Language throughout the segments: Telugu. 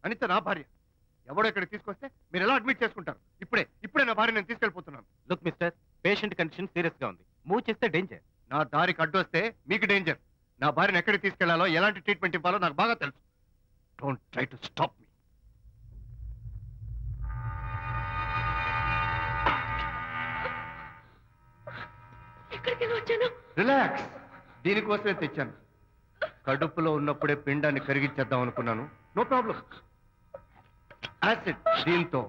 అనిత నా భార్య. ఎవడో ఇక్కడికి తీసుకొస్తే మీరు ఎలా అడ్మిట్ చేసుకుంటారు? ఇప్పుడే నా భార్య నేను తీసుకెళ్ళిపోతున్నాను. Look mister, patient condition serious గా ఉంది. మూవ్ చేస్తే డేంజర్. నా దారికి అడ్డు వస్తే మీకు డేంజర్. నా భార్యను ఎక్కడికి తీసుకెళ్లాలో, ఎలాంటి ట్రీట్మెంట్ ఇవ్వాలో నాకు బాగా తెలుసు. Don't try to stop me. Relax. దీనికోసమే తెచ్చాను. కడుపులో ఉన్నప్పుడే పిండాన్ని కరిగించేద్దాం అనుకున్నాను. No problem. యాసిడ్ దీంతో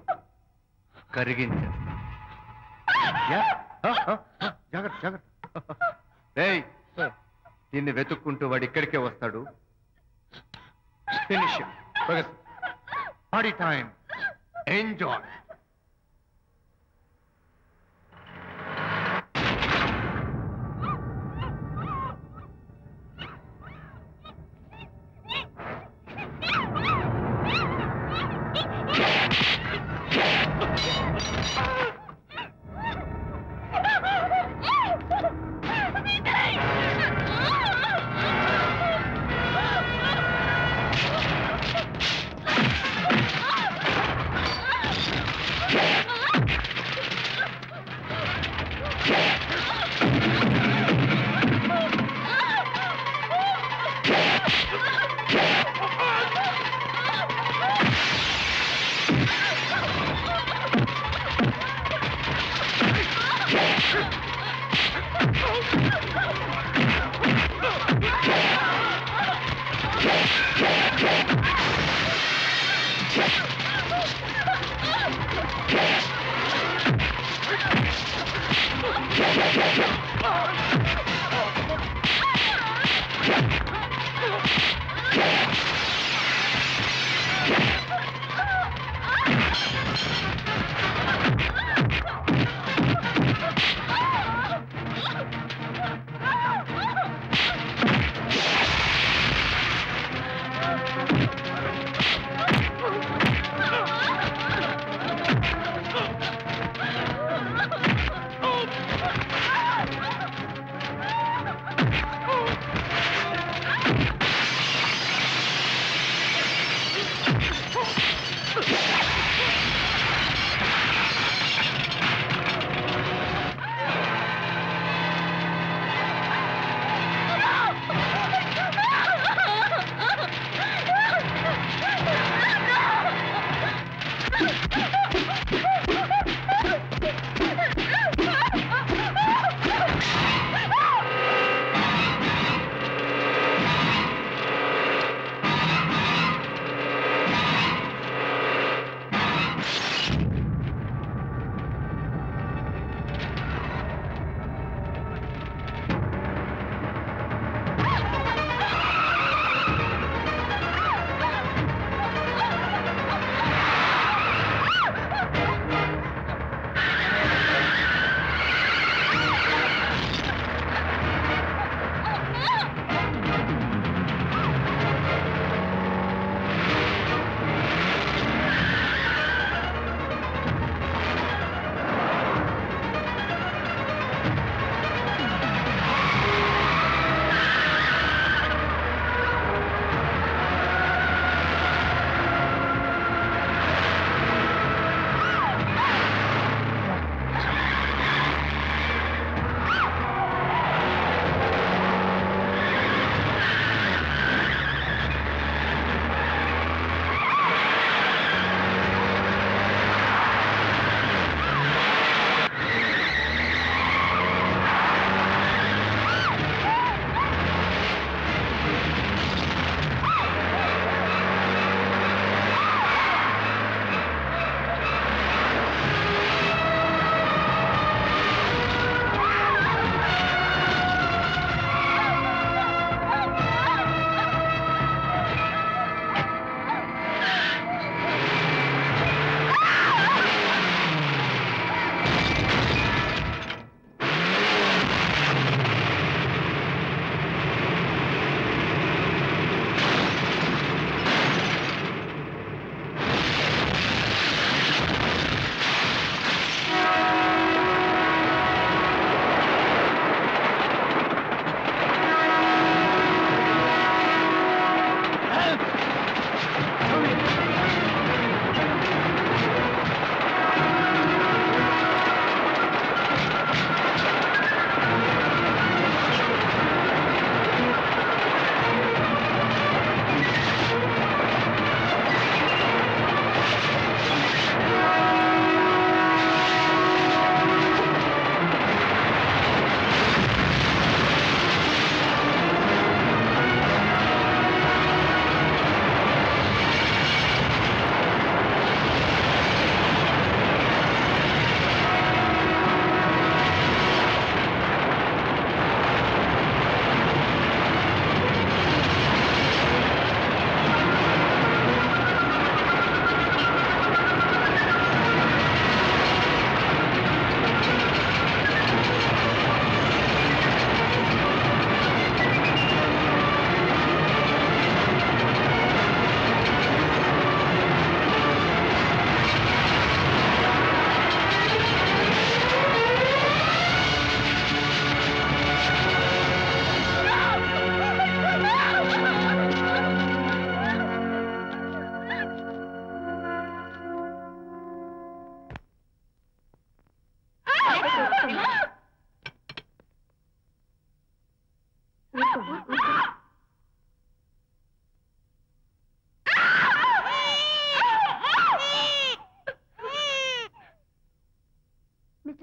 కరిగించేస్తా. జాగ్రత్త జాగ్రత్త. దీన్ని వెతుక్కుంటూ వాడు ఇక్కడికే వస్తాడు. Finish party time. Enjoy.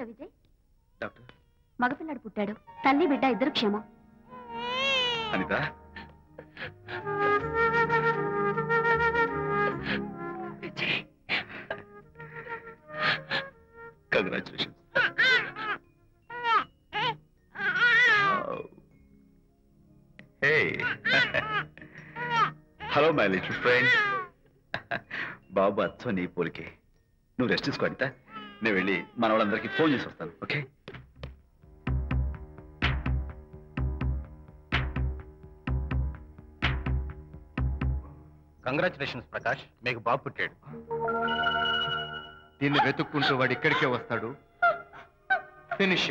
Vijay. Doctor, మగపిల్లాడు పుట్టాడు. తల్లి బిడ్డ ఇద్దరు క్షేమం. Anitha, congratulations. Hello my little friend. బాబు అచ్చో నీ పోలికే. నువ్వు రెస్ట్ తీసుకో అనిత. నేను వెళ్ళి మన వాళ్ళందరికీ ఫోన్ చేసి వస్తాను. ఓకే? కంగ్రాచులేషన్స్ ప్రకాష్, మీకు బాబు పుట్టాడు. దీన్ని వెతుక్కుంటూ వాడు ఇక్కడికే వస్తాడు. ఫినిష్.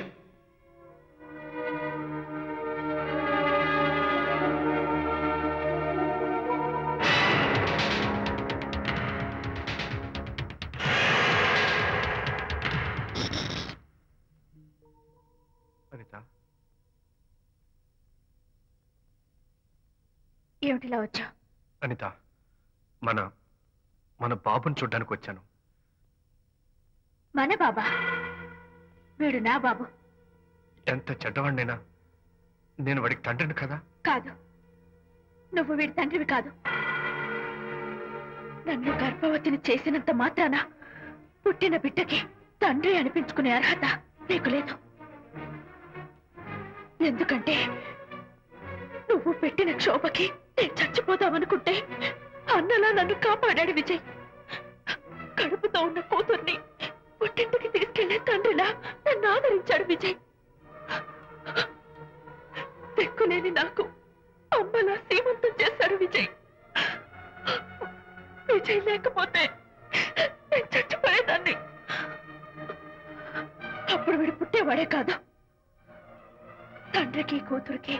అనిత, ఏమిటిలా వచ్చా? అనిత, మన మన బాబుని చూడ్డానికి వచ్చాను. మన బాబా? వీడు నా బాబు. ఎంత చెడ్డవాడినైనా నేను వాడికి తండ్రిని కదా? కాదు, నువ్వు వీడి తండ్రివి కాదు. నన్ను గర్భవతిని చేసినంత మాత్రాన పుట్టిన బిడ్డకి తండ్రి అనిపించుకునే అర్హత నీకు లేదు. ఎందుకంటే నువ్వు పెట్టిన క్షోభకి నేను చచ్చిపోదామనుకుంటే అన్నలా నన్ను కాపాడాడు విజయ్. కడుపుతో ఉన్న కూతుర్ని పుట్టింటికి తీసుకెళ్లే తండ్రిలా నన్ను ఆదరించాడు విజయ్. దిక్కులేని నాకు అమ్మలా సీమంతం చేశాడు విజయ్. విజయ్ లేకపోతే నేను చచ్చిపోయేదాన్ని. అప్పుడు వీడు పుట్టేవాడే కాదు. తండ్రికి కూతురికి,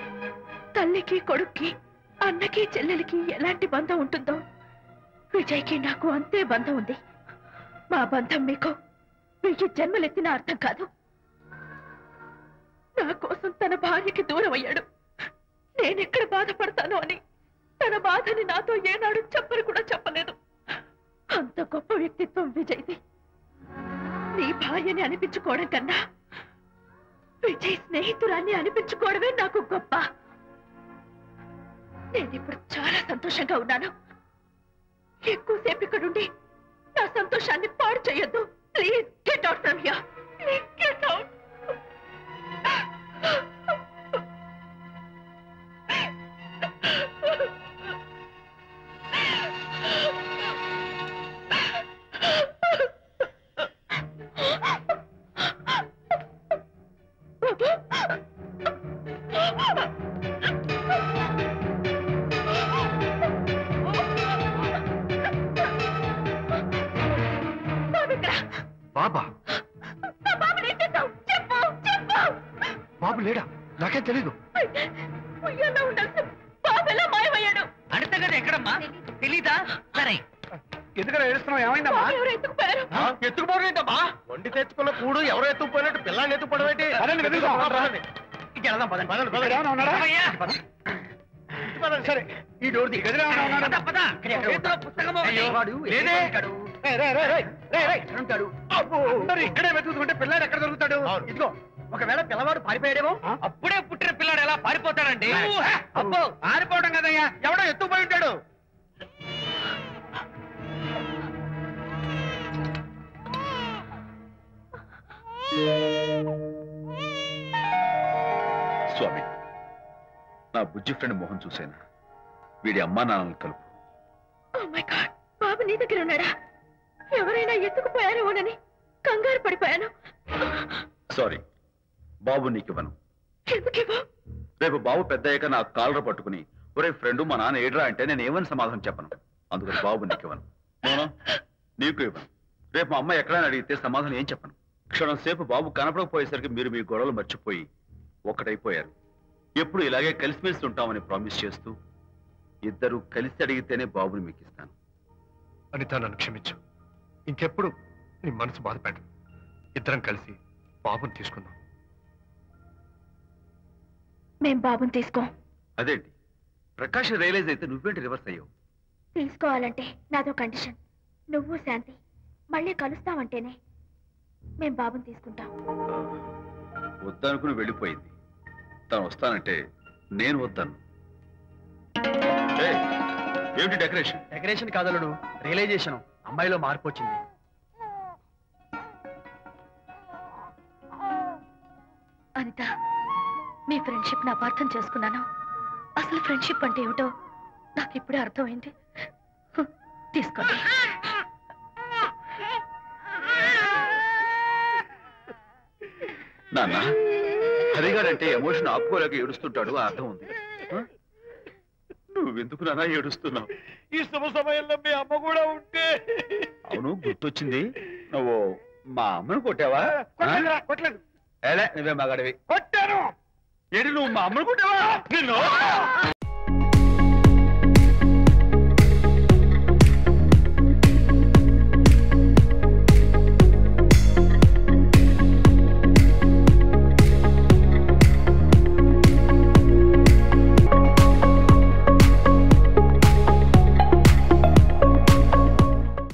తల్లికి కొడుక్కి, అన్నకి చెల్లెలికి ఎలాంటి బంధం ఉంటుందో విజయ్కి నాకు అంతే బంధం ఉంది. మా బంధం మీకు 1000 జన్మలెత్తిన అర్థం కాదు. నా కోసం తన భార్యకి దూరం అయ్యాడు. నేనెక్కడ బాధపడతానో అని తన బాధని నాతో ఏనాడు చెప్పని కూడా చెప్పలేదు. అంత గొప్ప వ్యక్తిత్వం విజయ్ది. నీ భార్యని అనిపించుకోవడం కన్నా విజయ్ స్నేహితురాన్ని అనిపించుకోవడమే నాకు గొప్ప. నేనిప్పుడు చాలా సంతోషంగా ఉన్నాను. ఎక్కువసేపు ఇక్కడుండి నా సంతోషాన్ని పాడు చేయొద్దు. Please get out from here. Please get out. బాబా? బాబు లేడా? నాకేం తెలీదు. అడితే కదా ఎక్కడమ్మా? తెలీదా? సరే, ఎందుకలా ఏడుస్తున్నావు? ఏమైందమ్మా? ఎత్తుకుపోవడం ఏంటమ్మా? వండి తెచ్చుకున్న కూడు ఎవరో ఎత్తుకుపోయినట్టు పిల్లాన్ని ఎత్తుకుపోవడం ఏంటి? సరే, ఈ డోర్ ది. పుస్తకం ఇక్కడే వెతుకుంటే పిల్లాడు ఎక్కడ దొరుకుతాడు? ఇదిగో, ఒకవేళ పిల్లవాడు పారిపోయాడేమో. అప్పుడే పుట్టిన పిల్లాడు ఎలా పారిపోతాడండి? అబ్బో, ఆరిపోవడం కదయ్యా, ఎవడో ఎత్తుకుపోయి ఉంటాడు. స్వామి, నా బుజ్జి ఫ్రెండ్ మోహన్ చూశాను. వీడి అమ్మా నాన్నలు కలుపు. ఓ మై గాడ్, బాబు నీ దగ్గర ఉన్నాడా? ఎవరైనా ఎత్తుకుపోయారేమోనని కంగారు పడిపోయాను. సారీ, బాబు నీకివ్వను. ఎందుకేవో? రేపు బాబు పెద్దయ్యాక నా కాలర పట్టుకుని, ఒరే ఫ్రెండ్ మా నాన్న ఏడ్రా అంటే నేను ఏమని సమాధానం చెప్పను. అందుకని బాబు నీకివ్వను. నోనో, నీకు ఇవ్వను. రేపు మా అమ్మ ఎక్కడైనా అడిగితే సమాధానం ఏం చెప్పను. క్షణం సేపు బాబు కనపడకపోయేసరికి మీరు మీ గొడవలు మర్చిపోయి ఒక్కటైపోయారు. ఎప్పుడు ఇలాగే కలిసిమెలిసి ఉంటామని ప్రామిస్ చేస్తూ ఇద్దరు కలిసి అడిగితేనే బాబుని మీకు ఇస్తాను. అనిత, నన్ను క్షమించు. ఇంకెప్పుడు నీ మనసు బాధపెట్టు. ఇద్దరం కలిసి బాబుని తీసుకుందాం. మేం బాబుని తీసుకోం. అదేంటి, ప్రకాష్ రియలైజ్ అయితే నువ్వేంటి రివర్స్ అయ్యావు? తీసుకోవాలంటే నాదో కండిషన్. నువ్వు శాంతి మళ్ళీ కలుస్తావంటేనే. మేము బాబుని తీసుకుంటాం. వద్దనుకుని వెళ్ళిపోయింది. తను వస్తానంటే నేను వద్దాను. ఏమిటి డెకరేషన్? Decoration కాదలుడు, realisation. అమ్మాయిలో మార్పు వచ్చింది. అనిత, మీ ఫ్రెండ్షిప్ ని అపార్థం చేసుకున్నాను. అసలు ఫ్రెండ్షిప్ అంటే ఏమిటో నాకు ఇప్పుడే అర్థమైంది. తీసుకోండి. నాన్న, హరిగారంటే ఎమోషన్ ఆపుకోలేక ఏడుస్తుంటాడు, అర్థం ఉంది. నువ్వెందుకు నాన్న ఏడుస్తున్నావు? ఈ శుభ సమయంలో మీ అమ్మ కూడా ఉంటే. అవును, గుర్తొచ్చింది. నువ్వు మా అమ్మను కొట్టావా? కొట్టలేదు. నువ్వే మగాడివి. కొట్టాను. ఏంటి, నువ్వు మా అమ్మను కొట్టావా? నిన్ను